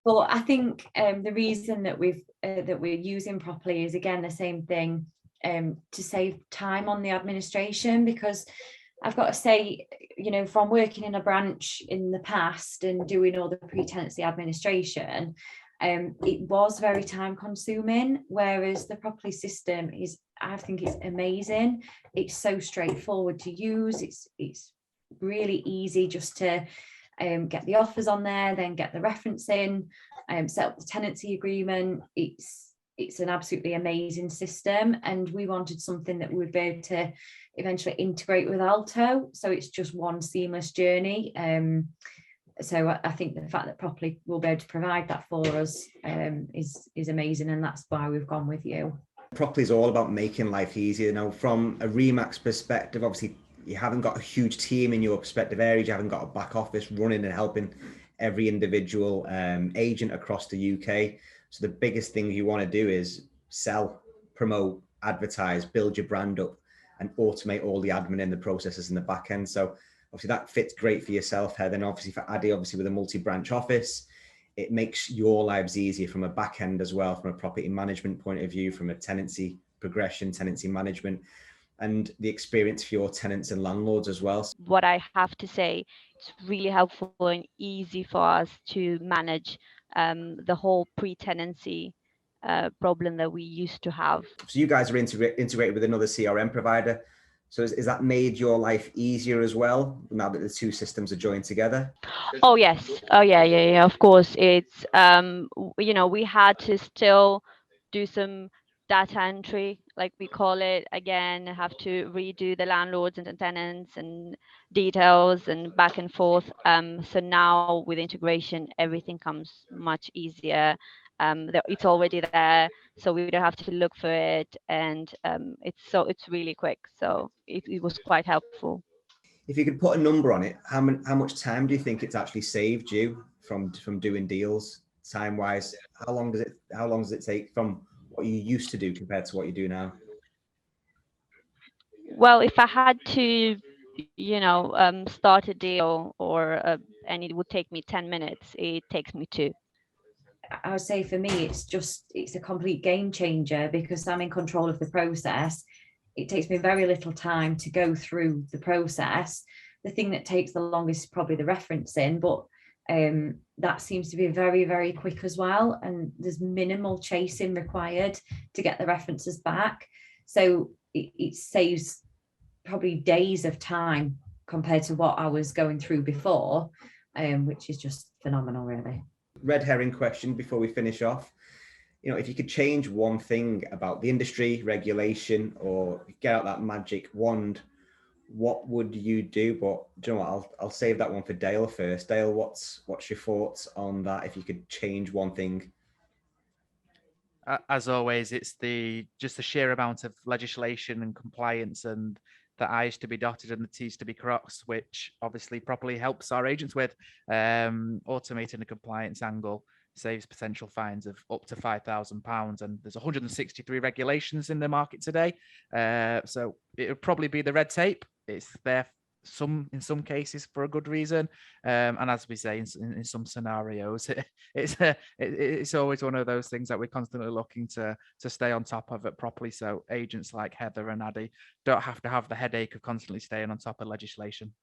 But I think the reason that we're using Propoly is again the same thing, to save time on the administration, because I've got to say, from working in a branch in the past and doing all the pre-tenancy administration, it was very time consuming, whereas the Propoly system I think it's amazing. It's so straightforward to use. It's really easy just to get the offers on there, then get the referencing, set up the tenancy agreement. It's an absolutely amazing system, and we wanted something that we would be able to eventually integrate with Alto, so it's just one seamless journey. So I think the fact that Propoly will be able to provide that for us is amazing, and that's why we've gone with you. Propoly is all about making life easier. Now, from a Remax perspective, obviously you haven't got a huge team in your respective areas. You haven't got a back office running and helping every individual agent across the UK. So the biggest thing you want to do is sell, promote, advertise, build your brand up, and automate all the admin and the processes in the back end. So obviously that fits great for yourself, Heather, and obviously for Addy, obviously with a multi-branch office, it makes your lives easier from a back end as well, from a property management point of view, from a tenancy progression, tenancy management, and the experience for your tenants and landlords as well. What I have to say, it's really helpful and easy for us to manage the whole pre-tenancy problem that we used to have. So you guys are integrated with another CRM provider. So is that made your life easier as well, now that the two systems are joined together? Oh, yes. Oh, yeah. Of course. It's, we had to still do some data entry, like we call it, again, have to redo the landlords and the tenants and details and back and forth. So now with integration, everything comes much easier. It's already there, so we don't have to look for it, and it's really quick. So it was quite helpful. If you could put a number on it, how much time do you think it's actually saved you from doing deals time wise? How long does it take from what you used to do compared to what you do now? Well, if I had to, start a deal and it would take me 10 minutes, it takes me 2. I would say for me, it's a complete game changer, because I'm in control of the process. It takes me very little time to go through the process. The thing that takes the longest is probably the referencing, but that seems to be very, very quick as well. And there's minimal chasing required to get the references back. So it saves probably days of time compared to what I was going through before, which is just phenomenal, really. Red herring question before we finish off. If you could change one thing about the industry, regulation, or get out that magic wand, what would you do? But do you know what? I'll save that one for Dale first. Dale, what's your thoughts on that? If you could change one thing. As always, it's just the sheer amount of legislation and compliance, and the I's to be dotted and the T's to be crossed, which obviously Propoly helps our agents with. Automating the compliance angle saves potential fines of up to £5,000, and there's 163 regulations in the market today. So it would probably be the red tape. It's there in some cases for a good reason, and as we say, in some scenarios, it's always one of those things that we're constantly looking to stay on top of it properly, so agents like Heather and Addy don't have to have the headache of constantly staying on top of legislation.